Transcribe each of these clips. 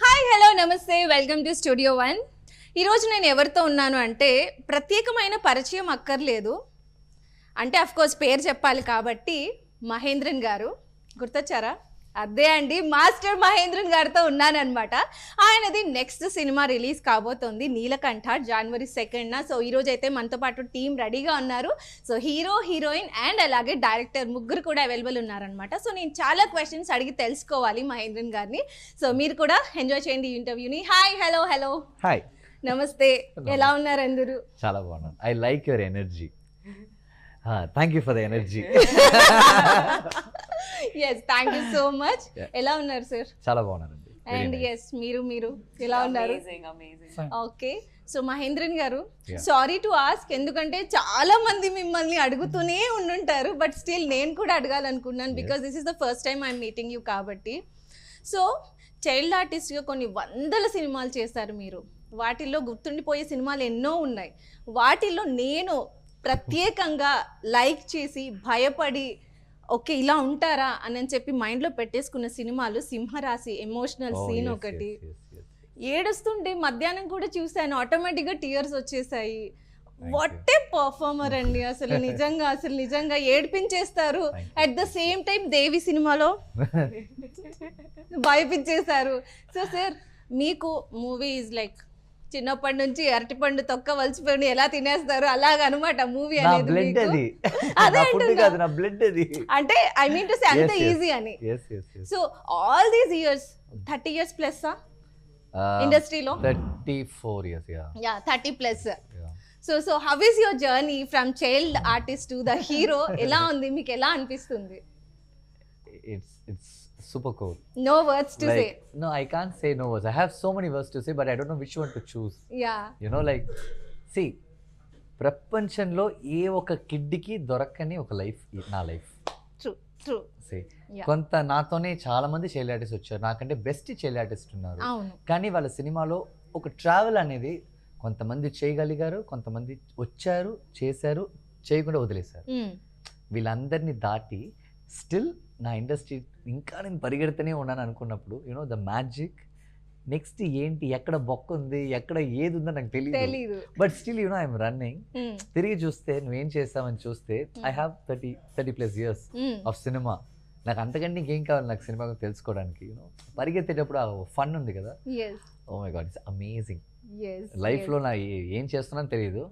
Hi hello నమస్తే welcome to studio one. ఈరోజు నేను ఎవరితో ఉన్నాను అంటే ప్రత్యేకమైన పరిచయం అక్కర్లేదు, అంటే అఫ్కోర్స్ పేరు చెప్పాలి కాబట్టి మహేంద్రన్ గారు గుర్తొచ్చారా? అదే అండి, మాస్టర్ మహేంద్రన్ గారితో ఉన్నానన్నమాట. ఆయనది నెక్స్ట్ సినిమా రిలీజ్ కాబోతోంది నీలకంఠ జనవరి 2న. సో ఈరోజు అయితే మనతో పాటు టీం రెడీగా ఉన్నారు. సో హీరో, హీరోయిన్ అండ్ అలాగే డైరెక్టర్ ముగ్గురు కూడా అవైలబుల్ ఉన్నారనమాట. సో నేను చాలా క్వశ్చన్స్ అడిగి తెలుసుకోవాలి మహేంద్రన్ గారిని. సో మీరు కూడా ఎంజాయ్ చేయండి ఈ ఇంటర్వ్యూని. హాయ్ హలో హలో హాయ్, నమస్తే, ఎలా ఉన్నారు అందరూ? చాలా బాగున్నాను. I like your energy. Thank you for the energy. Yes, thank you so much. ఎలా ఉన్నారు సార్? చాలా బాగున్నానండి. అండ్ ఎస్, మీరు ఎలా ఉన్నారు? ఓకే. సో మహేంద్రన్ గారు, సారీ టు ఆస్క్, ఎందుకంటే చాలా మంది మిమ్మల్ని అడుగుతూనే ఉండుంటారు, బట్ స్టిల్ నేను కూడా అడగాలనుకున్నాను because this is the first time I'm meeting you కాబట్టి. సో చైల్డ్ ఆర్టిస్ట్గా కొన్ని వందల సినిమాలు చేశారు మీరు. వాటిల్లో గుర్తుండిపోయే సినిమాలు ఎన్నో ఉన్నాయి. వాటిల్లో నేను ప్రత్యేకంగా లైక్ చేసి భయపడి ఓకే ఇలా ఉంటారా అని చెప్పి మైండ్లో పెట్టేసుకున్న సినిమాలు సింహరాశి, ఎమోషనల్ సీన్ ఒకటి. ఏడుస్తుంటే మధ్యాహ్నం కూడా చూశాను, ఆటోమేటిక్గా టీయర్స్ వచ్చేసాయి. వాట్ ఏ పర్ఫార్మర్ అండి, అసలు నిజంగా ఏడిపించేస్తారు. అట్ ద సేమ్ టైం దేవి సినిమాలో భయపించేశారు. సో సార్, మీకు మూవీ ఈజ్ లైక్ చిన్నప్పటి నుంచి అరటిపండు తొక్క వలసిపోయి ఎలా తినేస్తారు అలాగనమాట మూవీ అనేది. అదే అంటే ఐ మీన్ టు సే అంత ఈజీ అని. So all these years 30 years plus ఇండస్ట్రీలో? 34 years, yeah 30 plus. So how is your journey from child artist to the hero? ఎలా ఉంది మీకు, ఎలా అనిపిస్తుంది? It's super cool. No words to say. No, I can't say no words. I have so many words to say, but I don't know which one to choose. Yeah. You know, like, see, ప్రపంచంలో ఏ ఒక కిడ్కి దొరకని ఒక life నా life. True. కొంత నాతోనే చాలా మంది child artist వచ్చారు, నాకంటే బెస్ట్ చైల్డ్ ఆర్టిస్ట్ ఉన్నారు. కానీ వాళ్ళ సినిమాలో ఒక ట్రావెల్ అనేది కొంతమంది చేయగలిగారు, కొంతమంది వచ్చారు, చేశారు, చేయకుండా వదిలేశారు. వీళ్ళందరినీ దాటి స్టిల్ నా ఇండస్ట్రీ ఇంకా నేను పరిగెడుతూనే ఉన్నాను అనుకున్నప్పుడు, యూనో ద మ్యాజిక్ నెక్స్ట్ ఏంటి, ఎక్కడ బొక్క ఉంది, ఎక్కడ ఏది ఉందో నాకు తెలియదు. But still you know I'm running. తిరిగి చూస్తే నువ్వేం చేస్తావని చూస్తే I have 30+ years of cinema. నాకు అంతకంటే ఇంకేం కావాలి నాకు సినిమా తెలుసుకోవడానికి? యూనో పరిగెత్తేటప్పుడు ఆ ఫన్ ఉంది కదా. Oh my god, it's amazing. లైఫ్లో నా ఏం చేస్తున్నానో తెలియదు,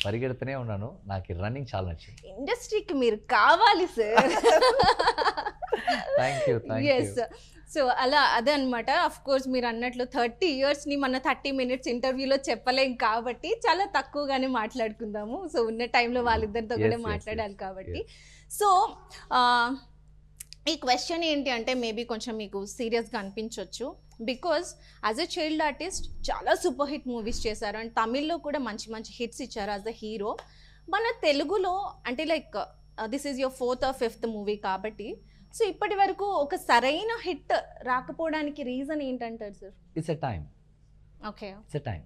పరిగెడుతూనే ఉన్నాను. నాకు రన్నింగ్ చాలా నచ్చింది. ఇండస్ట్రీకి మీరు కావాలి సార్. Thank you. సో అలా అదే అనమాట. అఫ్ కోర్స్ మీరు అన్నట్లు 30 yearsని మన 30 minutes ఇంటర్వ్యూలో చెప్పలేం కాబట్టి చాలా తక్కువగానే మాట్లాడుకుందాము. సో ఉన్న టైంలో వాళ్ళిద్దరితో కూడా మాట్లాడాలి కాబట్టి. సో ఈ క్వశ్చన్ ఏంటి అంటే మేబీ కొంచెం మీకు సీరియస్గా అనిపించవచ్చు, because as a child artist చాలా సూపర్ హిట్ మూవీస్ చేశారు అండ్ తమిళ్లో కూడా మంచి మంచి హిట్స్ ఇచ్చారు యాజ్ అ హీరో. మన తెలుగులో అంటే like this is your 4th or 5th movie కాబట్టి, సో ఇప్పటి వరకు ఒక సరైన హిట్ రాకపోవడానికి రీజన్ ఏంటంటారు sir? It's a time. Okay, it's a time.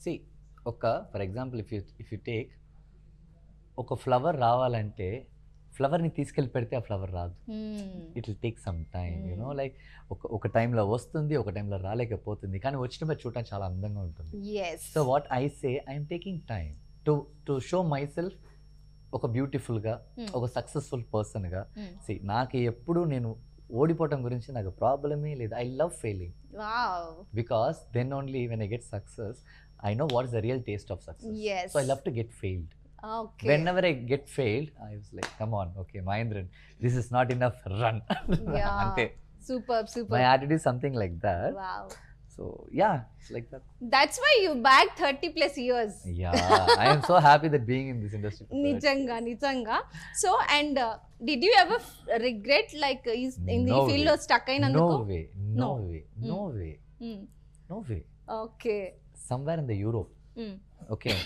See, for example if you take ఒక ఫ్లవర్ రావాలంటే ఫ్లవర్ని తీసుకెళ్ళి పెడితే ఆ ఫ్లవర్ రాదు. It will take some time, you know like ఒక టైంలో వస్తుంది, ఒక టైంలో రాలేకపోతుంది, కానీ వచ్చినప్పుడు చూడటానికి చాలా అందంగా ఉంటుంది. So what I say, I'm taking time to show my self ఒక బ్యూటిఫుల్గా, ఒక సక్సెస్ఫుల్ పర్సన్గా. సి, నాకు ఎప్పుడు నేను ఓడిపోవటం గురించి నాకు ప్రాబ్లమే లేదు. I love failing because then only when I get success I know what is the real taste of success. So I love to get failed. Whenever I get failed, I was like, come on, okay, Mahindran, this is not enough, run. Ante super. My attitude is something like that. Wow. So yeah, it's like that. That's why you bagged 30+ years. Yeah, I am so happy that being in this industry. Nijanga. So and did you ever regret like is in the field lo stuck ainanduko? No way. Okay. Somewhere in the Europe. Okay.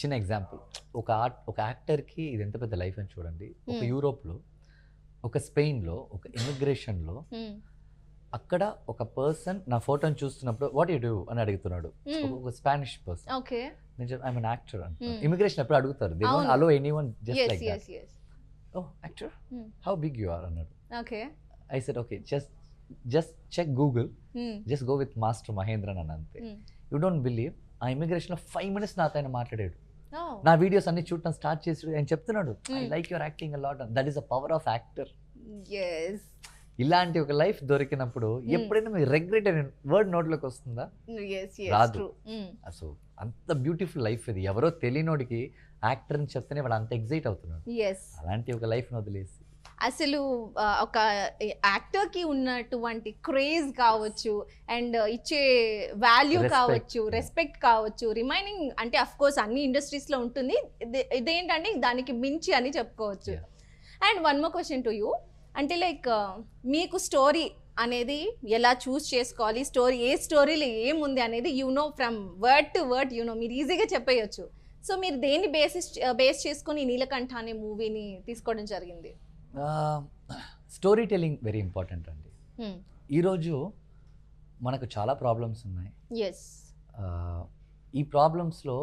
చిన్న example, ఒక యాక్టర్కి ఇది ఎంత పెద్ద life అని చూడండి. ఒక యూరోప్లో, ఒక స్పెయిన్లో, ఒక ఇమిగ్రేషన్లో అక్కడ ఒక పర్సన్ నా ఫోటోని చూస్తున్నప్పుడు వాట్ యు డూ అని అడుగుతున్నాడు. ఒక స్పానిష్ పర్సన్. నేను ఐఎమ్ అన్ యాక్టర్ అంట. ఇమిగ్రేషన్ ఎప్పుడు అడుగుతారు, they don't allow anyone just like that. Oh actor, how big you are అన్నాడు. I said okay, just just check Google, just go with master Mahendran అని అంతే. యూ డోంట్ బిలీవ్, ఆ ఇమిగ్రేషన్లో 5 minutes నాతో ఆయన మాట్లాడాడు. నా వీడియోస్ అన్ని చూడటం స్టార్ట్ చేసి ఆయన చెప్తున్నాడు, I like your acting a lot, that is the power of actor. ఇలాంటి ఒక లైఫ్ దొరికినప్పుడు ఎప్పుడైనా మీరు రెగ్రెట్ అనే వర్డ్ నోట్లోకి వస్తుందా? రాదు. అసలు అంత బ్యూటిఫుల్ లైఫ్ ఇది. ఎవరో తెలియనోడికి యాక్టర్ అని చెప్తేనే వాడు అంత ఎగ్జైట్ అవుతున్నాడు. అలాంటి ఒక లైఫ్ని వదిలేసి అసలు ఒక యాక్టర్కి ఉన్నటువంటి క్రేజ్ కావచ్చు, అండ్ ఇచ్చే వాల్యూ కావచ్చు, రెస్పెక్ట్ కావచ్చు, రిమైనింగ్ అంటే అఫ్ కోర్స్ అన్ని ఇండస్ట్రీస్లో ఉంటుంది, ఇదేంటంటే దానికి మించి అని చెప్పుకోవచ్చు. And one more question to you, అంటే లైక్ మీకు స్టోరీ అనేది ఎలా చూస్ చేసుకోవాలి, స్టోరీ ఏ స్టోరీలో ఏముంది అనేది ఫ్రమ్ వర్డ్ టు వర్డ్ మీరు ఈజీగా చెప్పేయచ్చు. సో మీరు దేన్ని బేస్ చేసుకొని నీలకంఠ అనే మూవీని తీసుకోవడం జరిగింది? స్టోరీ టెల్లింగ్ వెరీ ఇంపార్టెంట్ అండి. ఈరోజు మనకు చాలా ప్రాబ్లమ్స్ ఉన్నాయి. ఈ ప్రాబ్లమ్స్లో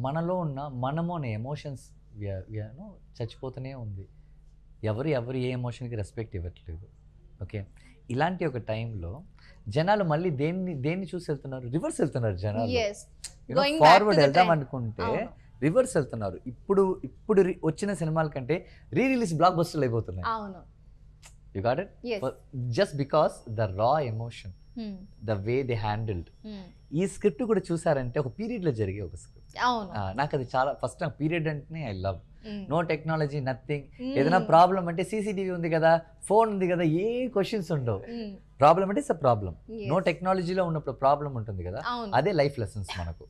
మనలో ఉన్న మనము అనే ఎమోషన్స్ చచ్చిపోతూనే ఉంది. ఎవరు ఏ ఎమోషన్కి రెస్పెక్ట్ ఇవ్వట్లేదు. ఓకే, ఇలాంటి ఒక టైంలో జనాలు మళ్ళీ దేన్ని చూసి వెళ్తున్నారు? రివర్స్ వెళ్తున్నారు జనాలు. ఫార్వర్డ్ వెళ్దాం అనుకుంటే రివర్స్ వెళ్తున్నారు. ఇప్పుడు వచ్చిన సినిమాల కంటే రిలీజ్ బ్లాక్ బస్టర్లు అయిపోతున్నాయి. You got it? Just because the raw emotion, the way they handled. ఈ స్క్రిప్ట్ కూడా చూసారంటే ఒక పీరియడ్ లో జరిగే ఒక స్క్రిప్ట్. నాకు అది చాలా ఫస్ట్ నాకు పీరియడ్ అంటేనే I love. No technology, nothing. ఏదైనా ప్రాబ్లం అంటే సీసీటీవీ ఉంది కదా, ఫోన్ ఉంది కదా, ఏ క్వశ్చన్స్ ఉండవు. ప్రాబ్లం అంటే ఇట్స్ అ ప్రాబ్లం. నో టెక్నాలజీలో ఉన్నప్పుడు ప్రాబ్లం ఉంటుంది కదా, అదే లైఫ్ లెసన్స్ మనకు.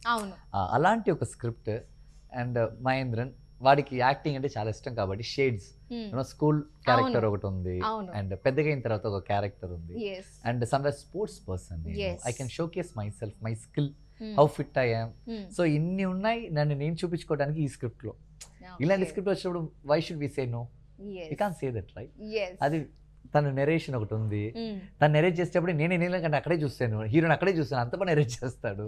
అలాంటి ఒక స్క్రిప్ట్. అండ్ మహేంద్రన్, వాడికి యాక్టింగ్ అంటే చాలా ఇష్టం కాబట్టి షేడ్స్, స్కూల్ క్యారెక్టర్ ఒకటి ఉంది, అండ్ పెద్దగా అయిన తర్వాత ఒక క్యారెక్టర్ ఉంది, and somewhere sports person. I can showcase my self, my skill, how fit I am. So ఇన్ని ఉన్నాయి నన్ను నేను చూపించుకోవడానికి ఈ స్క్రిప్ట్ లో. ఇలాంటి స్క్రిప్ట్ వచ్చినప్పుడు why should we say no? You can say that, right? అది తన నెరేషన్ ఒకటి ఉంది. తను నెరేట్ చేసేటప్పుడు నేనే నీళ్ళకంటే అక్కడే చూస్తాను, హీరోని అక్కడే చూస్తాను, అంత పని నెరేట్ చేస్తాడు.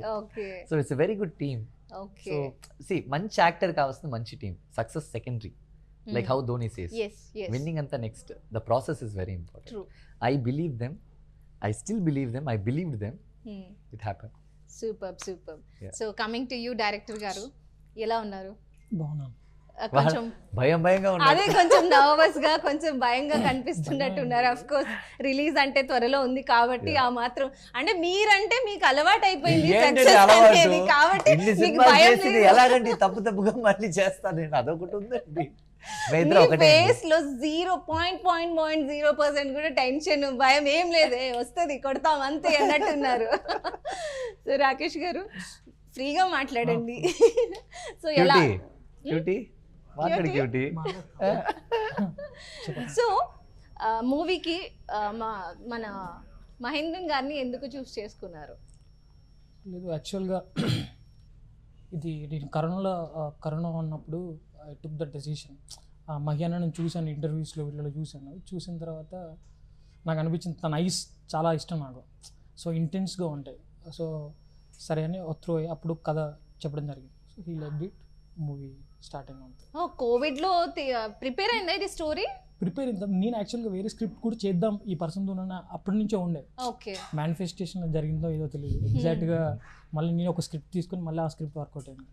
So it's very good team. So see, మంచి యాక్టర్ కావాల్సిన మంచి team. Success secondary, like how Dhoni says, winning అంతా next. The process is very important. I believe them, I still believe them, I believed them, it happen. Super. So coming to you, director గారు ఎలా ఉన్నారు? బాగున్నాను. కొంచెం భయంగా అదే కొంచెం nervous గా, కొంచెం భయంగా కనిపిస్తున్నట్టున్నారు. అఫ్ కోర్స్ రిలీజ్ అంటే త్వరలో ఉంది కాబట్టి ఆ మాత్రం అంటే మీరంటే మీకు అలవాటు అయిపోయింది కాబట్టి ఎలాగండి తప్పుగా మళ్ళీ చేస్తాను నేను, అదొకటి ఉందండి. ఫేస్ లో 0.0% కూడా టెన్షన్, భయం ఏం లేదే, వస్తుంది కొడతాం అంతే అన్నట్టున్నారు. సో రాకేష్ గారు ఫ్రీగా మాట్లాడండి. సో ఎలా సో మూవీకి మన మహేంద్రన్ గారిని ఎందుకు చూస్ చేసుకున్నారు? లేదు, యాక్చువల్గా ఇది నేను కరోనా ఉన్నప్పుడు I took the decision. Mahendran చూశాను, ఇంటర్వ్యూస్లో వీళ్ళలో చూసిన తర్వాత నాకు అనిపించింది తన ఐస్ చాలా ఇష్టం నాకు. సో ఇంటెన్స్గా ఉంటాయి. సో సరే అని అప్పుడు కథ చెప్పడం జరిగింది. So he like it, movie start అయినా. కోవిడ్లో ప్రిపేర్ అయిందా ఇది స్టోరీ? ప్రిపేర్ అయింది. నేను యాక్చువల్గా వేరే స్క్రిప్ట్ కూడా చేద్దాం ఈ పర్సన్తో అప్పటి నుంచే ఉండే. మేనిఫెస్టేషన్ జరిగిందో ఏదో తెలియదు ఎగ్జాక్ట్గా. మళ్ళీ నేను ఒక స్క్రిప్ట్ తీసుకుని మళ్ళీ ఆ స్క్రిప్ట్ వర్కౌట్ అయింది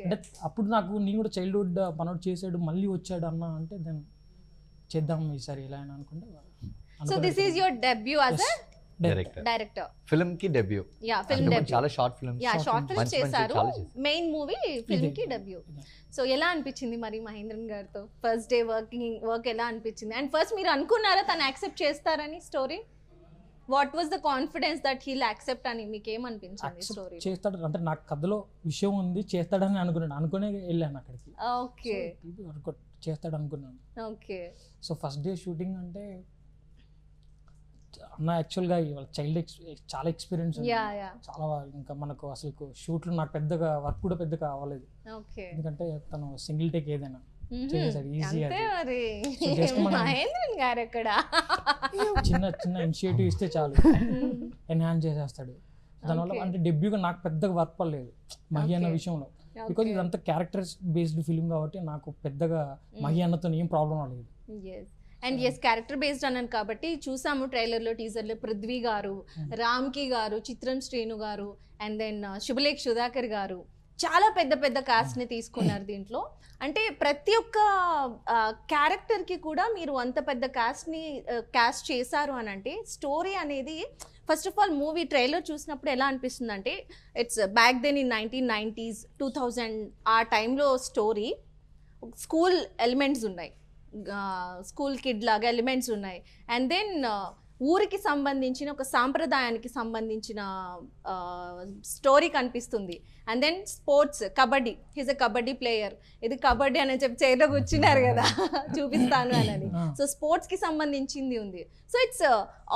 అంటే అప్పుడు నాకు నేను కూడా చైల్డ్హుడ్ పనౌట్ చేసాడు, మళ్ళీ వచ్చాడు అన్న అంటే దెన్ చేద్దాం ఈసారి ఇలా అని అనుకుంటే. So this is your debut as a director. Film కి డెబ్యూ. చాలా షార్ట్ ఫిల్మ్స్ చేశారు. మెయిన్ మూవీ ఫిల్మ్ కి డెబ్యూ. సో ఎలా అనిపించింది మరి మహేంద్రన్ గారితో ఫస్ట్ డే వర్క్ ఎలా అనిపించింది? అండ్ ఫస్ట్ మీరు అనుకున్నారా తను యాక్సెప్ట్ చేస్తారని story? What was the confidence that heal accept అని మీకు ఏమనిపించింది స్టోరీ? చేస్తాడు అంటే నాకు కథలో విషయం ఉంది, చేస్తాడని అనుకునే వెళ్ళాను అక్కడికి. ఓకే, చేస్తాడు అనుకున్నాను. Okay. So first day shooting అంటే అన్న యాక్చువల్గా చైల్డ్ చాలా ఎక్స్పీరియన్స్ చాలా. ఇంకా మనకు అసలు షూట్లు నాకు పెద్దగా వర్క్ కూడా పెద్దగా అవ్వలేదు, ఎందుకంటే తను సింగిల్ టేక్ ఏదైనా చేసేసాడు ఈజీ. చిన్న ఇనిషియేటివ్ ఇస్తే చాలు ఎన్హాన్స్ చేసేస్తాడు. దానివల్ల అంటే డెబ్యూగా నాకు పెద్దగా వర్క్ పడలేదు మహి అన్న విషయంలో, బికాజ్ ఇదంతా క్యారెక్టర్స్ బేస్డ్ ఫిల్మ్ కాబట్టి నాకు పెద్దగా మహి అన్నతో ఏం ప్రాబ్లం అవ్వలేదు. అండ్ ఎస్ క్యారెక్టర్ బేస్డ్ అన్నాను కాబట్టి చూసాము ట్రైలర్లో టీజర్లో పృథ్వీ గారు, రామ్కి గారు, చిత్రం శ్రీను గారు, అండ్ దెన్ శుభలేఖ్ సుధాకర్ గారు, చాలా పెద్ద పెద్ద కాస్ట్ని తీసుకున్నారు దీంట్లో. అంటే ప్రతి ఒక్క క్యారెక్టర్కి కూడా మీరు అంత పెద్ద కాస్ట్ చేశారు అని అంటే స్టోరీ అనేది first of all movie trailer చూసినప్పుడు ఎలా అనిపిస్తుంది అంటే it's back then in 1990s 2000 ఆ టైంలో స్టోరీ స్కూల్ ఎలిమెంట్స్ ఉన్నాయి, స్కూల్ కిడ్ లాగా ఎలిమెంట్స్ ఉన్నాయి, అండ్ దెన్ ఊరికి సంబంధించిన ఒక సాంప్రదాయానికి సంబంధించిన స్టోరీ కనిపిస్తుంది. And then sports, kabaddi, he's a kabaddi player, ఇది కబడ్డీ అని చెప్పి చైర్లో కూర్చున్నారు కదా చూపిస్తాను అని. సో స్పోర్ట్స్కి సంబంధించింది ఉంది. సో ఇట్స్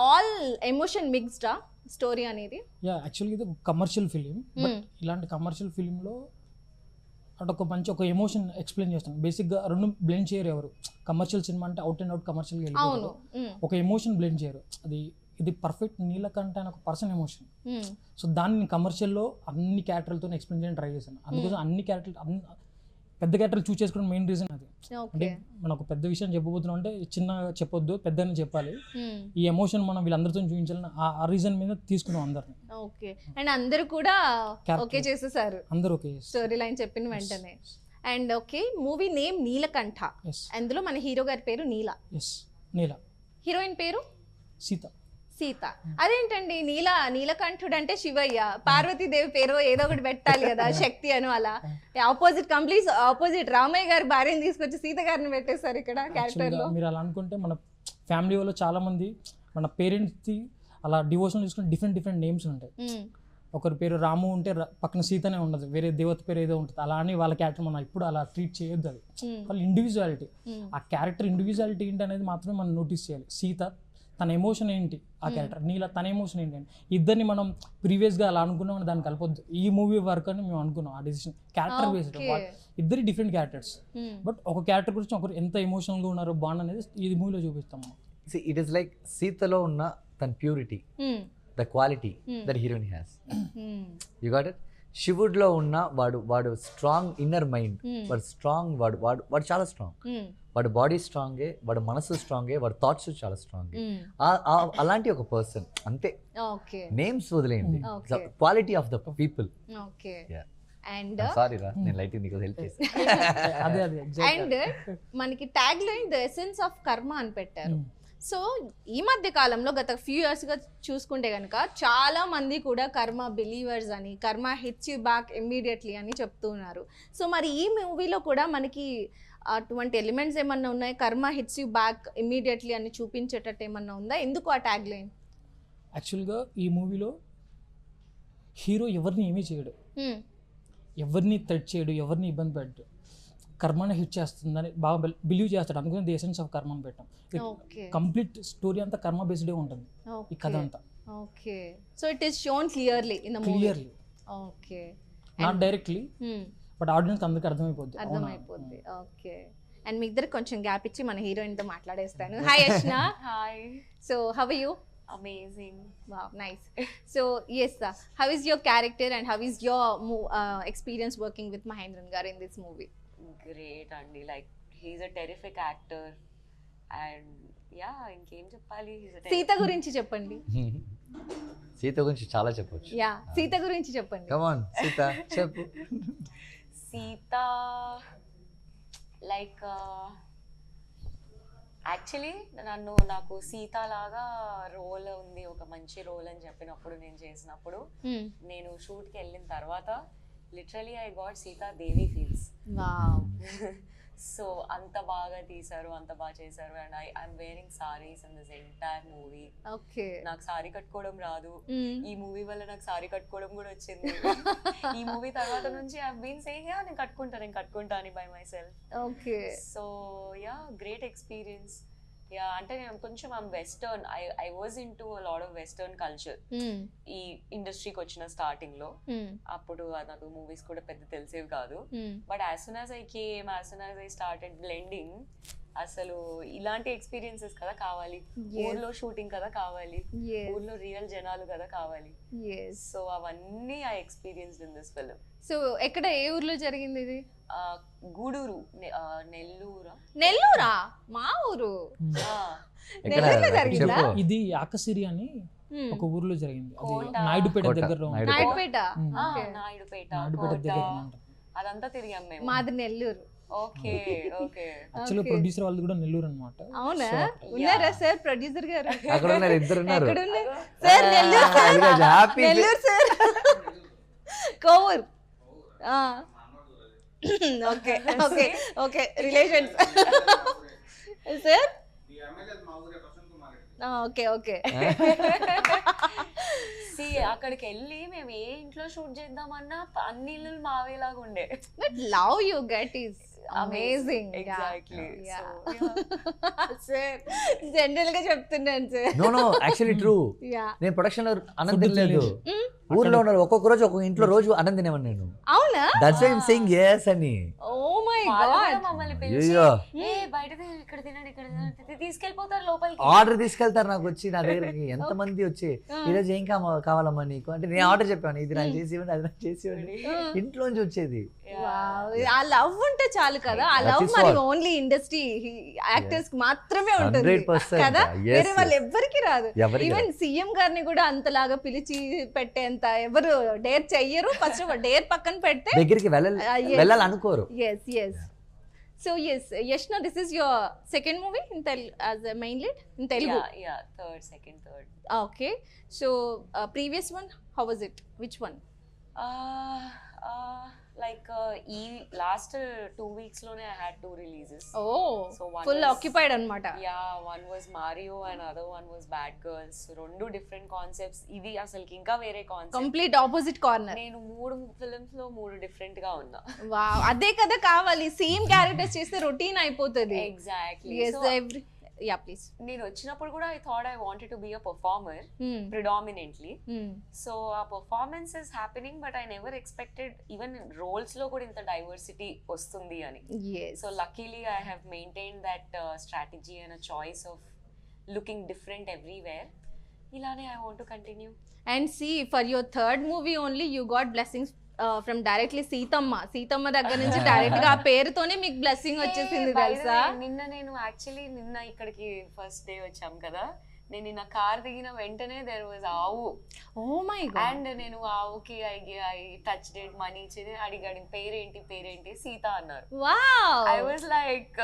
ఆల్ ఎమోషన్ మిక్స్డా స్టోరీ అనేది. యాక్చువల్గా ఇది కమర్షియల్ ఫిలిం, బట్ ఇలాంటి కమర్షియల్ ఫిలింలో అంటే ఒక మంచి ఒక ఎమోషన్ ఎక్స్ప్లెయిన్ చేస్తాను. బేసిక్గా రెండు బ్లెండ్ చేయరు ఎవరు. కమర్షియల్ సినిమా అంటే అవుట్ అండ్ అవుట్ కమర్షియల్గా వెళ్ళిపోతారు, ఒక ఎమోషన్ బ్లెండ్ చేయరు. ఇది పర్ఫెక్ట్ నీలకంఠ అనే ఒక పర్సన్ ఎమోషన్. సో దాన్ని కమర్షియల్లో అన్ని క్యారెక్టర్లతో ఎక్స్ప్లెయిన్ చేయడానికి ట్రై చేశాను. అందుకోసం అన్ని క్యారెక్టర్లు పెద్ద క్యారెక్టర్లు చూస్ చేసుకోవడం మెయిన్ రీజన్ అది. అంటే మనం ఒక పెద్ద విషయం చెప్పబోతున్నాం అంటే చిన్నగా చెప్పొద్దు, పెద్దగా చెప్పాలి. ఈ ఎమోషన్ మనం వీళ్ళందరితో చూపించాలని ఆ రీజన్ మీద తీసుకున్నాం అందరిని. ఓకే, అండ్ అందరూ కూడా ఓకే చేసేసారు, అందరూ ఓకే స్టోరీ లైన్ చెప్పిన వెంటనే. And okay, movie name Neelakanta, అందులో మన హీరో గారి పేరు నీల, హీరోయిన్ పేరు సీత. అదేంటండి నీలకంఠుడు అంటే శివయ్య, పార్వతీదేవి పేరు ఏదో ఒకటి పెట్టాలి కదా, శక్తి అను. అలా కంప్లీట్ ఆపోజిట్ రామయ్య గారి భార్యని తీసుకొచ్చి సీత గారిని పెట్టేశారు ఇక్కడ క్యారెక్టర్ లో. మీరు అలా అనుకుంటే మన ఫ్యామిలీ వాళ్ళు చాలా మంది మన పేరెంట్స్ అలా డివోషన్ తీసుకుని డిఫరెంట్ నేమ్స్ ఉంటాయి. ఒకరి పేరు రాము ఉంటే పక్కన సీతనే ఉండదు, వేరే దేవత పేరు ఏదో ఉంటుంది. అలా అని వాళ్ళ క్యారెక్టర్ మనం ఇప్పుడు అలా ట్రీట్ చేయొద్దు. అది వాళ్ళ ఇండివిజువాలిటీ, ఆ క్యారెక్టర్ ఇండివిజువాలిటీ ఏంటి అనేది మాత్రమే మనం నోటీస్ చేయాలి. సీత తన ఎమోషన్ ఏంటి, ఆ క్యారెక్టర్ నీల తన ఎమోషన్ ఏంటి అని ఇద్దరిని మనం ప్రీవియస్గా అలా అనుకున్నామని దాన్ని కలపొద్దు. ఈ మూవీ వర్క్ అని మేము అనుకున్నాం. ఆ డిసిషన్ క్యారెక్టర్ బేస్డ్, ఇద్దరు డిఫరెంట్ క్యారెక్టర్స్, బట్ ఒక క్యారెక్టర్ గురించి ఒకరు ఎంత ఎమోషనల్గా ఉన్నారో బాండ్ అనేది ఈ మూవీలో చూపిస్తాం. ఇట్ ఈస్ లైక్ సీతలో ఉన్న తన purity, the quality that heroine has. You got it. శివుడిలో ఉన్న వాడు స్ట్రాంగ్ ఇన్నర్ మైండ్, వాడు స్ట్రాంగ్, వాడు చాలా స్ట్రాంగ్, వాడు బాడీ స్ట్రాంగే, వాడు మనసు స్ట్రాంగే, వాడు థాట్స్ చాలా స్ట్రాంగ్. అలాంటి ఒక పర్సన్ అంతే. నేమ్స్ వదిలేయండి, quality of the people. And sorry రా, నేను లైటింగ్ నీకు హెల్ప్ చేశాను. అండ్ మనకి tag line the essence of కర్మ అని పెట్టారు. సో ఈ మధ్య కాలంలో గత ఫ్యూ ఇయర్స్గా చూసుకుంటే కనుక చాలా మంది కూడా కర్మ బిలీవర్స్ అని, కర్మ హిట్స్ యూ బ్యాక్ ఇమ్మీడియట్లీ అని చెప్తున్నారు. సో మరి ఈ మూవీలో కూడా మనకి అటువంటి ఎలిమెంట్స్ ఏమన్నా ఉన్నాయి, కర్మ హిట్స్ యూ బ్యాక్ ఇమ్మీడియట్లీ అని చూపించేటట్టు ఏమన్నా ఉందా? ఎందుకు ఆ ట్యాగ్ లైన్? యాక్చువల్గా ఈ మూవీలో హీరో ఎవరిని ఏమీ చేయడు, ఎవరిని థ్రెట్ చేయడు, ఎవరిని ఇబ్బంది పెట్టడు. కర్మని హిట్ చేస్తుందని బాగా బిలీవ్ చేస్తాడు, అందుకని ది ఎసెన్స్ ఆఫ్ కర్మని పెట్టాం. కంప్లీట్ స్టోరీ అంతా కర్మ బేస్డే ఉంటుంది ఈ కథ అంతా. Okay, so it is shown clearly in the movie. Clearly, okay, not directly, but audience అందరికి అర్థమైపోద్ది. ఓకే, అండ్ మీ ఇద్దరు కొంచెం గ్యాప్ ఇచ్చి మన హీరోయిన్ తో మాట్లాడేస్తాను. Hi Yashna. Hi. So how are you? Amazing. Wow, nice. So yes sir, how is your character and how is your experience working with Mahendran garu in this movie? Great Andy, like he's a terrific actor and yeah, ఇంకేం చెప్పాలి, సీత గురించి చెప్పండి. సీత గురించి చాలా చెప్పొచ్చు. Yeah, Sita గురించి చెప్పండి. Come on Sita చెప్పు. సీత లైక్ యాక్చువల్లీ నాకు సీత లాగా రోల్ ఉంది, ఒక మంచి రోల్ అని చెప్పినప్పుడు నేను చేసినప్పుడు, నేను షూట్కి వెళ్ళిన తర్వాత literally I got Sita Devi feels. So అంత బాగా తీసారు, అంత బాగా చేశారు. And I'm wearing saris in this entire movie. నాకు సారీ కట్టుకోవడం రాదు, ఈ మూవీ వల్ల నాకు సారీ కట్టుకోవడం కూడా వచ్చింది. ఈ మూవీ తర్వాత నుంచి ఐ బీన్ సేయింగ్ నేను కట్టుకుంటా అని by my self. So yeah, great experience. Yeah, అంటే నేను కొంచెం western, I was in to lot of western culture ఈ ఇండస్ట్రీకి వచ్చిన స్టార్టింగ్ లో. అప్పుడు నాకు మూవీస్ కూడా పెద్ద తెలిసేవి కాదు. But as soon as I came, as soon as I started blending, అసలు ఇలాంటి ఎక్స్పీరియన్సెస్ కదా కావాలి, ఊర్లో షూటింగ్ కదా కావాలి, ఊర్లో రియల్ జనాలు కదా కావాలి. సో అవన్నీ I experienced in this film. So ఎక్కడ, ఏ ఊర్లో జరిగింది ఇది? గూడూరు, నెల్లూరా? మా ఊరు. నెల్లూరులో జరిగిందా? ఇది ఆకసిరి అని ఒక ఊర్లో జరిగింది, నాయుడుపేట దగ్గర. నాయుడుపేట దగ్గర అదంతా తిరిగాం మేము. మాది Nellore. Okay okay. Actually producer వాళ్ళు కూడా నెల్లూరు అన్నమాట. అవునా? ఉన్నారా సార్ ప్రొడ్యూసర్ గారు? అక్కడ ఉన్నారు, ఇద్దరు ఉన్నారు. Sir Nellore sir, Kovur. Okay okay okay, relations sir. Okay okay. అక్కడికి వెళ్ళి మేము ఏ ఇంట్లో షూట్ చేద్దామన్నా అన్ని ఇల్లు మావేలాగా ఉండే. But love you get is amazing. Exactly. Sir general గా చెప్తున్నాను sir. No no, actually true. నేను ప్రొడక్షన్ లో అన్నం తినలేదు, ఊర్లో ఉన్నారు. ఒక్కొక్క రోజు ఒక్కొక్క ఇంట్లో రోజు అన్నం తినేవాడిని నేను. అవునా? That's why I am saying yes అని. Oh my god. మమ్మల్ని పిలిచి ఏ బయట ఇక్కడ తినండి, ఇక్కడ తినండి తీసుకెళ్ళిపోతారు లోపలికి. ఆర్డర్ తీసుకెళ్తారు నాకు వచ్చి, నా దగ్గరికి ఎంత మంది వచ్చి ఈరోజు ఏం కావాలమ్మా నీకు అంటే నేను ఆర్డర్ చెప్పాను, ఇది నాకు చేసి ఇవ్వండి, అది నాకు చేసి ఇవ్వండి. ఇంట్లోంచి వచ్చేది. ఆ లవ్ ఉంటే చాలు కదా. ఆ లవ్ మరి ఓన్లీ ఇండస్ట్రీ యాక్టర్స్ కి మాత్రమే ఉంటుంది కదా, వేరే వాళ్ళు ఎవ్వరికి రాదు. ఈవెన్ సీఎం గారిని కూడా అంతలాగా పిలిచి పెట్టేంత ఎవరు డేర్ చెయ్యరు. ఫస్ట్ డేర్ పక్కన పెడితే దగ్గరికి వెళ్ళాలనుకోరు. yes yes. So yes, Yashna, this is your second movie in as a main lead in Telugu. Yeah, third. Okay, so previous one, how was it? Which one? Like ఈ last 2 weeks లోనే I had 2 releases. Oh, so full occupied anamata. Yeah, one was Mario and other one was Bad Girls. రెండు different concepts. ఇది అసలుకి ఇంకా వేరే concept, complete opposite corner. నేను 3 films లో 3 different గా ఉన్నా. వావ్, అదే కదా కావాలి. సేమ్ క్యారెక్టర్స్ చేస్తే రొటీన్ అయిపోతది. Exactly. Yes, every yeah please. నేను వచ్చినప్పుడు కూడా I thought I wanted to be a performer predominantly. So a performance is happening but I never expected even in roles lo kuda inta diversity ostundi ani. Yes. So luckily I have maintained that strategy and a choice of looking different everywhere. Ilane I want to continue. And see, for your third movie only you got blessings from directly Seethamma దగ్గర నుంచి direct గా ఆ పేరుతోనే మీకు blessing వచ్చేసింది తెలుసా. నేను actually ఇక్కడికి ఫస్ట్ డే వచ్చాం కదా, నేను నిన్న కార్ దిగిన వెంటనే దేర్ వాజ్ ఆవు. ఓ మై గాడ్. అండ్ నేను ఆవుకి ఐ టచ్ డేట్ మనీ ఇచ్చి అడిగాడు పేరేంటి సీత అన్నారు. వావ్, ఐ వాజ్ లైక్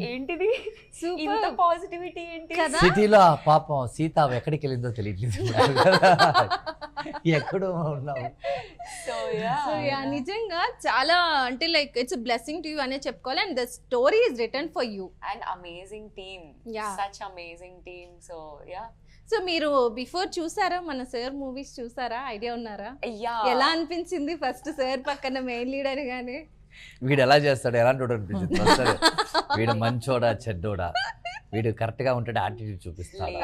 ఏంటిది ఇంత పాజిటివిటీ ఏంటి కదా. సిటీలో పాపం సీత ఎక్కడికి వెళ్ళిందో తెలియట్లేదు, ఎక్కడో ఉన్నావు. సో యా నిజంగా చాలా అంటే like it's blessing to you అనే చెప్పుకోవాలి. And the story is return for you and amazing team, such amazing team. So yeah. So మీరు బిఫోర్ చూసారా మన సార్ మూవీస్ చూసారా? ఐడియా ఉన్నారా? ఎలా అనిపించింది ఫస్ట్ సార్ పక్కన మెయిన్ లీడ్ అని గానీ? వీడు ఎలా చేస్తాడు, ఎలాంటి అనిపించింది? వీడు మంచోడా చెడ్డోడా, వీడు కరెక్ట్ గా ఉంటాడు, యాటిట్యూడ్ చూపిస్తాడు?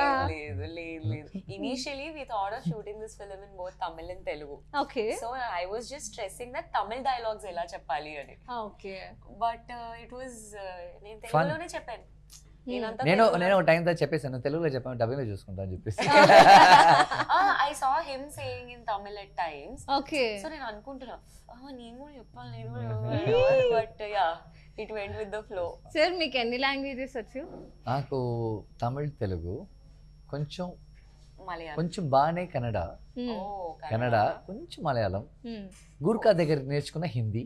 లేదు. Initially we thought of shooting this film in both Tamil and Telugu. Okay. So I was just stressing that Tamil dialogues ఎలా చెప్పాలి అని. Okay. But it was నేను తెలుగులోనే చెప్పాను. నేను ఒక టైం తర్వాత చెప్పేసాను, తెలుగులో చెప్పాను, డబ్బింగ్ లో చూసుకుంటా అని చెప్పేసి. I saw him saying in Tamil at times. Okay. So నేను అనుకుంటున్నా నేను కూడా చెప్పాలి, but yeah it went with the flow. Sir మీకు ఎన్ని లాంగ్వేజెస్ వచ్చు? నాకు తమిళ్, తెలుగు, కొంచెం మలయాళం, కొంచెం బాగానే కన్నడ, కొంచెం మలయాళం, గూర్ఖా దగ్గర నేర్చుకున్న Hindi,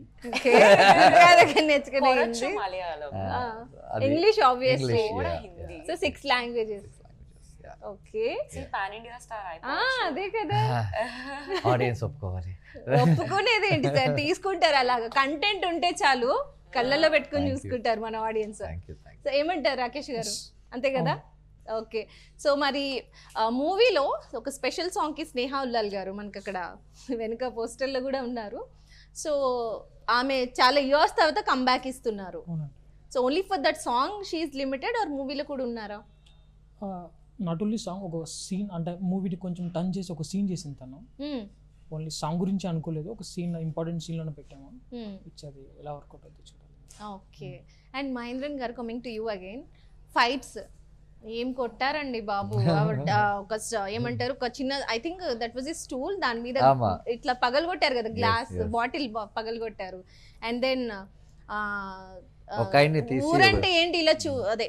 Malayalam, English obviously. Hindi. So 6 languages. Okay. Pan India star అదే కదా. ఆడియన్స్ ఒప్పుకోవాలి. ఒప్పుకునేది ఏంటి సార్, తీసుకుంటారు అలాగా. కంటెంట్ ఉంటే చాలు, కళ్ళల్లో పెట్టుకుని చూసుకుంటారు మన ఆడియన్స్. సో ఏమంటారు రాకేష్ గారు, అంతే కదా? ఓకే. సో మరి మూవీలో ఒక స్పెషల్ సాంగ్కి స్నేహ ఉల్లాల్ గారు మనకి అక్కడ వెనుక పోస్టర్లో కూడా ఉన్నారు. సో ఆమె చాలా ఇయర్స్ తర్వాత కంబ్యాక్ ఇస్తున్నారు. So only for that song she is limited or మూవీలో కూడా ఉన్నారా? నాట్ ఓన్లీ సాంగ్, ఒక సీన్ అంటే మూవీని కొంచెం టర్న్ చేసి ఒక సీన్ చేసింది తను. ఓన్లీ సాంగ్ గురించి అనుకోలేదు, ఒక సీన్ ఇంపార్టెంట్ సీన్లోనే పెట్టాము. అది ఎలా వర్కౌట్ అవుతుంది చూడాలి. ఓకే. అండ్ మహేంద్రన్ గారు, coming to you again, fights ఏం కొట్టారండి బాబు. ఒక ఏమంటారు, ఒక చిన్న, I think that was a stool, దాని మీద ఇట్లా పగలగొట్టారు కదా, గ్లాస్ బాటిల్ పగలగొట్టారు. అండ్ దెన్ ఊరంటే ఏంటి ఇలా అదే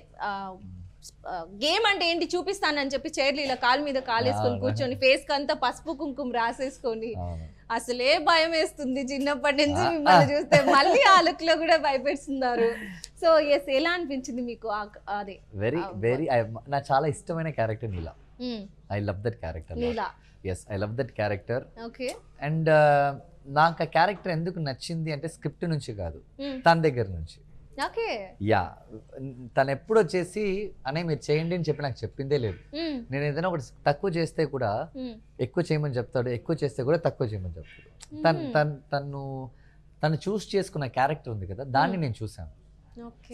గేమ్ అంటే ఏంటి చూపిస్తానని చెప్పి చైర్లు ఇలా కాలు మీద కాలేసుకొని కూర్చొని ఫేస్ కంతా పసుపు కుంకుమ రాసేసుకొని, అసలే భయం వేస్తుంది చిన్నప్పటి నుంచి మిమ్మల్ని చూస్తే. మళ్ళీ ఆ లుక్ లో కూడా భయపెడుతున్నారు. సో ఎస్, ఎలా అనిపించింది మీకు? అదే వెరీ నా చాలా ఇష్టమైన character Neela. I love that character. Neela, yes, I love that character. Okay. And నాకు ఆ క్యారెక్టర్ ఎందుకు నచ్చింది అంటే స్క్రిప్ట్ నుంచి కాదు, తన దగ్గర నుంచి. ఓకే. యా, తను ఎప్పుడు వచ్చేసి అనే మీరు చేయండి అని చెప్పి నాకు చెప్పిందే లేదు. నేను ఏదైనా ఒకటి తక్కువ చేస్తే కూడా ఎక్కువ చేయమని చెప్తాడు, ఎక్కువ చేస్తే కూడా తక్కువ చేయమని చెప్తాడు. తను చూస్ చేసుకున్న క్యారెక్టర్ ఉంది కదా, దాన్ని నేను చూసాను.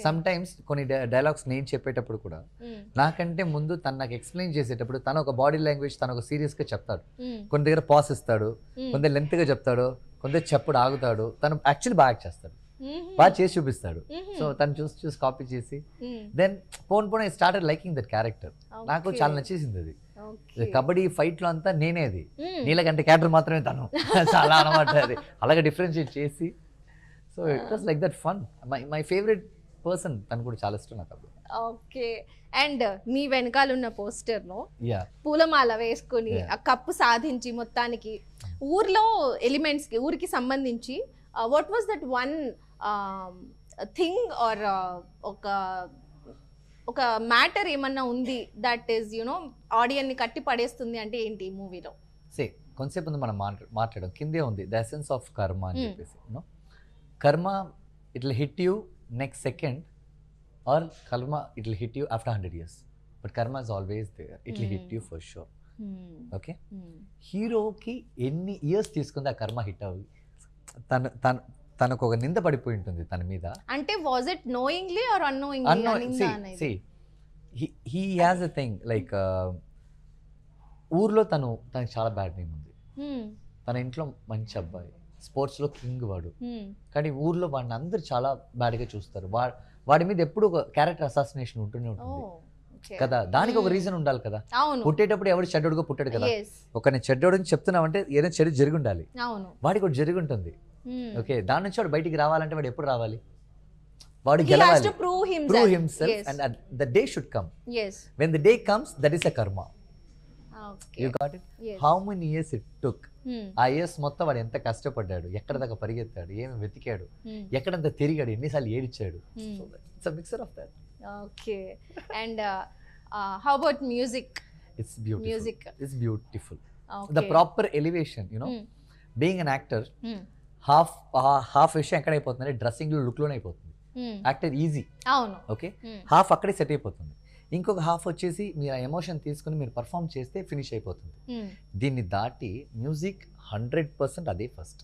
సమ్ టైమ్స్ కొన్ని డైలాగ్స్ నేను చెప్పేటప్పుడు కూడా నాకంటే ముందు తను నాకు ఎక్స్ప్లెయిన్ చేసేటప్పుడు తను ఒక బాడీ లాంగ్వేజ్ తను ఒక సీరియస్ గా చెప్తాడు, కొన్ని దగ్గర పాస్ ఇస్తాడు, కొంత లెంత్ గా చెప్తాడు, కొంత చెప్పుడు ఆగుతాడు. తను యాక్చువల్లీ బాగా చేస్తాడు, బాగా చేసి చూపిస్తాడు. సో తను చూసి కాపీ చేసి దెన్ పోన్ స్టార్టెడ్ లైకింగ్ దట్ క్యారెక్టర్. నాకు చాలా నచ్చేసింది అది. కబడ్డీ ఫైట్ లో అంతా నేనేది, నీళ్ళకంటే క్యారెక్టర్ మాత్రమే తను. చాలా అనమాట అది, అలాగే డిఫరెన్షియేట్ చేసి. So it was like that fun. My favourite person, తను కూడా చాలా ఇష్టం నాకు. ఓకే. అండ్ మీ వెనకాల ఉన్న పోస్టర్ లో పూలమాల వేసుకొని ఆ కప్పు సాధించి మొత్తానికి ఊర్లో ఎలిమెంట్స్ కి, ఊరికి సంబంధించి what was that one thing or ఒక మ్యాటర్ ఏమన్నా ఉంది దట్ ఈస్ యునో ఆడియన్ని కట్టి పడేస్తుంది అంటే ఏంటి ఈ మూవీలో? కొంతసేపు ఉంది మనం మాట్లాడడం, కిందే ఉంది ద ఎసెన్స్ ఆఫ్ కర్మ అని చెప్పేసి. Karma it will hit you next second, or karma it will hit you after 100 years, but karma is always there, it will hit you for sure. Okay, హీరోకి ఎన్ని ఇయర్స్ తీసుకుంది ఆ కర్మ హిట్ అవ్వి? తనకు ఒక నింద పడిపోయి ఉంటుంది తన మీద. అంటే was it knowingly are annoyingly? He has a thing like ఊర్లో తనకి చాలా బ్యాడ్ నేమ్ ఉంది. తన ఇంట్లో మంచి అబ్బాయి, స్పోర్ట్స్ లో కింగ్ వాడు, కానీ ఊర్లో వాడిని అందరు చాలా బ్యాడ్ గా చూస్తారు. వాడి మీద ఎప్పుడు ఒక క్యారెక్టర్ అసాసినేషన్ ఉంటూనే ఉంటుంది కదా. దానికి ఒక రీజన్ ఉండాలి కదా. పుట్టేటప్పుడు ఎవడు చెడ్డోడుగా పుట్టాడు కదా. ఒకరిని చెడ్డోడు చెప్తున్నామంటే ఏదైనా చెడు జరిగి ఉండాలి, వాడికి ఒకటి జరిగి ఉంటుంది. ఓకే, దాని నుంచి వాడు బయటికి రావాలంటే వాడు ఎప్పుడు రావాలి? వాడు గెలవాలి, prove himself, and the day should come. When the day comes, that is a karma. You got it? How many years it took? ఆ ఇయర్స్ మొత్తం వాడు ఎంత కష్టపడ్డాడు, ఎక్కడ దాకా పరిగెత్తాడు, ఏమి వెతికాడు, ఎక్కడంత తిరిగాడు, ఎన్నిసార్లు ఏడిచాడు. It's a mixer of that. Okay. And how about music? It's beautiful. Music. It's beautiful. Okay. The proper elevation, you know. Being an actor, half విషయం ఎక్కడ అయిపోతుంది, డ్రెస్సింగ్ లో లుక్ లోనే అయిపోతుంది. యాక్టర్ ఈజీ, అవును, ఓకే, హాఫ్ అక్కడే set అయిపోతుంది. ఇంకొక హాఫ్ వచ్చేసి మీరు ఆ ఎమోషన్ తీసుకుని మీరు పర్ఫామ్ చేస్తే ఫినిష్ అయిపోతుంది. దీన్ని దాటి మ్యూజిక్ 100% అదే first,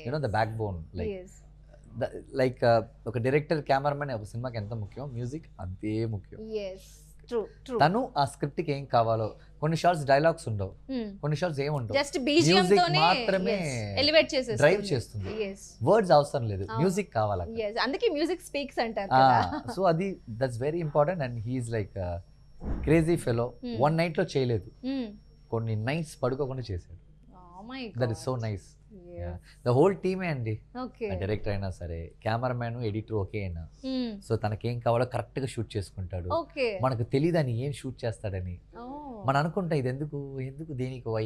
you know the back bone. Like ఒక డైరెక్టర్, కెమెరామెన్ ఒక సినిమాకి ఎంత ముఖ్యం, మ్యూజిక్ అంతే ముఖ్యం. తను ఆ స్క్రిప్ట్ కి ఏం కావాలో, కొన్ని షార్ట్స్ డైలాగ్స్ ఉండవు, కొన్ని షార్ట్స్ ఏముండవు, జస్ట్ బీజిఎం తోనే మాత్రమే ఎలివేట్ చేసేస్తుంది, డ్రైవ్ చేస్తుంది. వర్డ్స్ అవసరం లేదు, మ్యూజిక్ కావాలి. అందుకే మ్యూజిక్ స్పీక్స్ అంటారు కదా. సో అది that's very important. And he is like crazy fellow. One night లో చేయలేదు, కొన్ని నైట్స్ పడుకోకుండా చేశాడు. That is so nice. The whole టీమే అండి, డైరెక్టర్ అయినా సరే, కెమెరామ్యాన్, ఎడిటర్ ఒకే అయినా. సో తనకేం కావాలో కరెక్ట్ గా షూట్ చేసుకుంటాడు. మనకు తెలియదని ఏం షూట్ చేస్తాడని మనం అనుకుంటా, ఇది ఎందుకు దేనికి వై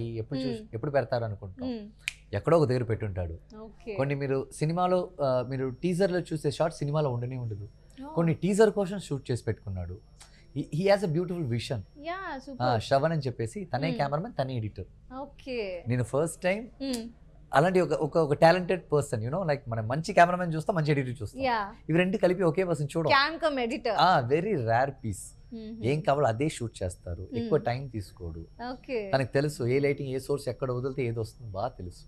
ఎప్పుడు పెడతారు అనుకుంటాం. ఎక్కడో ఒక దగ్గర పెట్టుంటాడు. కొన్ని మీరు సినిమాలో మీరు టీజర్ లో చూసే షార్ట్ సినిమాలో ఉండనే ఉండదు. కొన్ని టీజర్ కోసం షూట్ చేసి పెట్టుకున్నాడు. He has a beautiful vision. Shravan అని చెప్పేసి, తనే కెమెరామెన్, తనే ఎడిటర్. నేను ఫస్ట్ టైం అలాంటి ఒక టాలెంటెడ్ పర్సన్, యూనో, లైక్ మనం మంచి కెమెరామెన్ చూస్తాం, మంచి ఎడిటర్ చూస్తాం, ఇవి రెండు కలిపి ఒకే పర్సన్ చూడడం వెరీ రేర్ పీస్. ఏం కావాలో అదే షూట్ చేస్తారు, ఎక్కువ టైం తీసుకోడు. తనకు తెలుసు ఏ లైటింగ్, ఏ సోర్స్ ఎక్కడ వదిలితే ఏది వస్తుంది బాగా తెలుసు.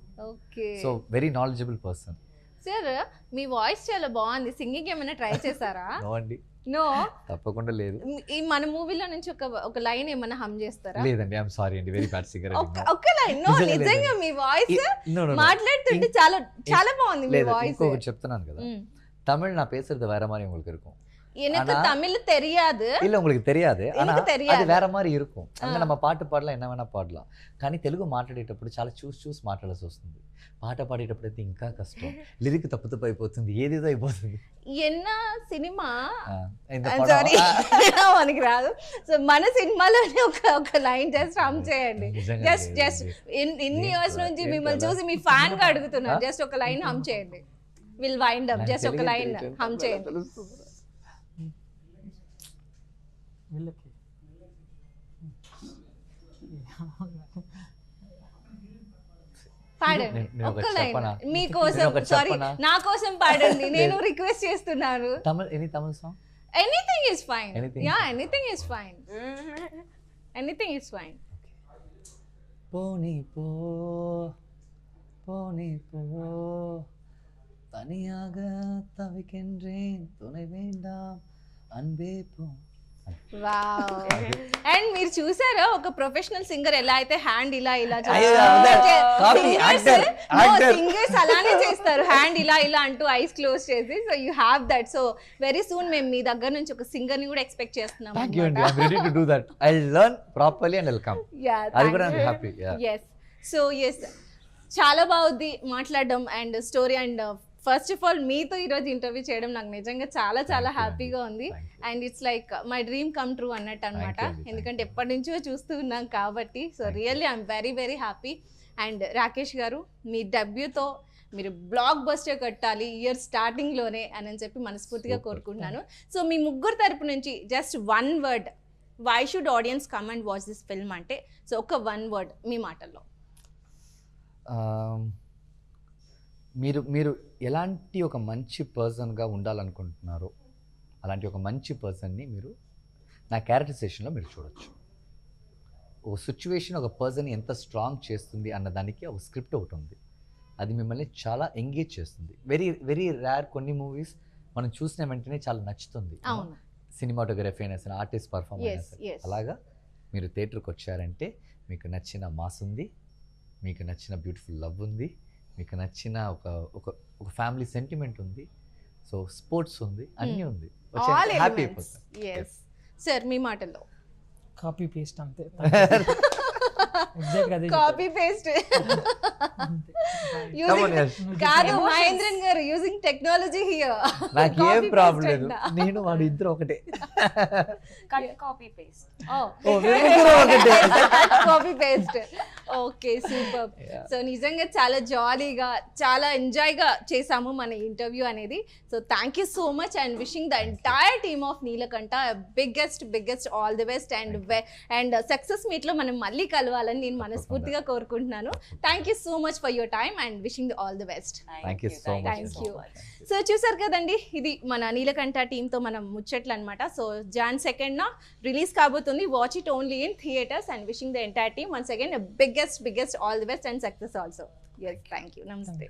So very knowledgeable person. Sir, మీ వాయిస్ చాలా బాగుంది. సింగింగ్ ఏమైనా ట్రై చేశారా? నో అండి, నో, తప్పకుండా లేదు. ఈ మన మూవీలో నుంచి ఒక లైన్ ఏమైనా హమ్ చేస్తారా? లేదండి, ఐ యామ్ సారీ అండి, వెరీ బ్యాడ్ సింగర్. ఒక లైన్, నో, నిజంగా మీ వాయిస్ మాట్లాడుతుంటే చాలా బాగుంది మీ వాయిస్. ఇంకొకటి చెప్తున్నాను కదా, தமிழ் நான் பேசுறது வேற மாதிரி உங்களுக்கு இருக்கும். எனக்கு தமிழ் தெரியாது. இல்ல உங்களுக்கு தெரியாது, ஆனா தெரியாது. அது வேற மாதிரி இருக்கும். అங்க நம்ம పాట పాడலாம், என்ன వేనా పాడலாம். కానీ తెలుగు మాట్లాడేటప్పుడు చాలా చూసి మాట్లాడాల్సి వస్తుంది. పాట పాడేటప్పుడు అయితే ఇంకా కష్టం. లిరిక్ తప్పు అయిపోతుంది, ఏదేదో అయిపోతుంది. ఎన్న సినిమా இந்த సారీ మనకి రాదు. సో మన సినిమాలోనే ఒక లైన్ జస్ట్ హమ్ చేయండి. జస్ట్ ఇన్ని ఇయర్స్ నుంచి మిమ్మల్ని చూసి మీ ఫ్యాన్ గా అడుగుతున్నాను, జస్ట్ ఒక లైన్ హమ్ చేయండి. విల్ వైండ్ అప్, జస్ట్ ఒక లైన్ హమ్ చేయండి. వీళ్ళకి పాడండి ఒక్క లైన్ మీకోసం, సారీ నా కోసం పాడండి, నేను రిక్వెస్ట్ చేస్తున్నాను. Tamil Tamil song anything is fine. Anything? Yeah anything is fine. Anything is fine. போனி போ போனி போ தனியாக தவிக்கின்றேன் துணை வேண்டாம் అన్బే పో. వావ్. అండ్ మీరు చూసారా ఒక ప్రొఫెషనల్ సింగర్ ఎలా అయితే హ్యాండ్ ఇలా ఇలా సింగర్స్ అలానే చేస్తారు, హ్యాండ్ ఇలా ఇలా అంటూ ఐస్ క్లోజ్ చేసి. So you have that. So very soon మేము మీ దగ్గర నుంచి ఒక సింగర్ ని కూడా ఎక్స్పెక్ట్ చేస్తున్నాం. థాంక్యూ అండి, I am ready to do that. I will learn properly and will come. Yeah అది కూడా I am happy. yes so yes చాలా బాగుంది మాట్లాడడం and story. And first of all మీతో ఈరోజు ఇంటర్వ్యూ చేయడం నాకు నిజంగా చాలా చాలా హ్యాపీగా ఉంది. And it's like my dream come true అన్నట్టు అనమాట, ఎందుకంటే ఎప్పటి నుంచో చూస్తూ ఉన్నాం కాబట్టి. So really I'm very very happy. And Rakesh గారు మీ డెబ్యూతో మీరు బ్లాక్ బస్టర్ కట్టాలి ఇయర్ స్టార్టింగ్లోనే అని చెప్పి మనస్ఫూర్తిగా కోరుకుంటున్నాను. సో మీ ముగ్గురు తరపు నుంచి just one word, why should audience come and watch this film అంటే, సో ఒక వన్ వర్డ్ మీ మాటల్లో. మీరు ఎలాంటి ఒక మంచి పర్సన్గా ఉండాలనుకుంటున్నారో అలాంటి ఒక మంచి పర్సన్ని మీరు నా క్యారెక్టరైజేషన్లో మీరు చూడొచ్చు. ఒక సిచ్యువేషన్ ఒక పర్సన్ ఎంత స్ట్రాంగ్ చేస్తుంది అన్న దానికి ఒక స్క్రిప్ట్ ఒకటి ఉంది, అది మిమ్మల్ని చాలా ఎంగేజ్ చేస్తుంది. వెరీ వెరీ రేర్ కొన్ని మూవీస్ మనం చూసిన వెంటనే చాలా నచ్చుతుంది, సినిమాటోగ్రఫీ అయినా సరే, ఆర్టిస్ట్ పర్ఫార్మెన్స్. అలాగా మీరు థియేటర్కి వచ్చారంటే మీకు నచ్చిన మాస్ ఉంది, మీకు నచ్చిన బ్యూటిఫుల్ లవ్ ఉంది, మీకు నచ్చిన ఒక ఫ్యామిలీ సెంటిమెంట్ ఉంది, సో స్పోర్ట్స్ ఉంది, అన్నీ ఉంది. హ్యాపీ అయిపోతుంది. సార్ మీ మాటల్లో కాపీ పేస్ట్ అంతే. ఎగ్జాక్ట్ కాపీ పేస్ట్ కాదు మహేంద్రన్ గారు, యూజింగ్ టెక్నాలజీ హియర్. నాకు ఏం ప్రాబ్లం లేదు, నేను వాడు ఇద్దరు ఒకటే. Cut copy paste. Copy paste. Okay super. So నిజంగా చాలా జాలీగా చాలా ఎంజాయ్గా చేసాము మన ఇంటర్వ్యూ అనేది. So thank you so much and wishing the entire team of Neelakanta biggest all the best. And success మీట్లో మనం మళ్ళీ కలవాలని నేను మనస్ఫూర్తిగా కోరుకుంటున్నాను. Thank you so much for your time and wishing the all the best. Thank you. So చూసారు కదండి, ఇది మన నీలకంఠ టీంతో మనం ముచ్చట్లు అనమాట. సో Jan 2nd రిలీజ్ కాబోతుంది. Watch it only in theatres and wishing the entire team once again biggest all the best and success also. Yes, thank you. Namaste.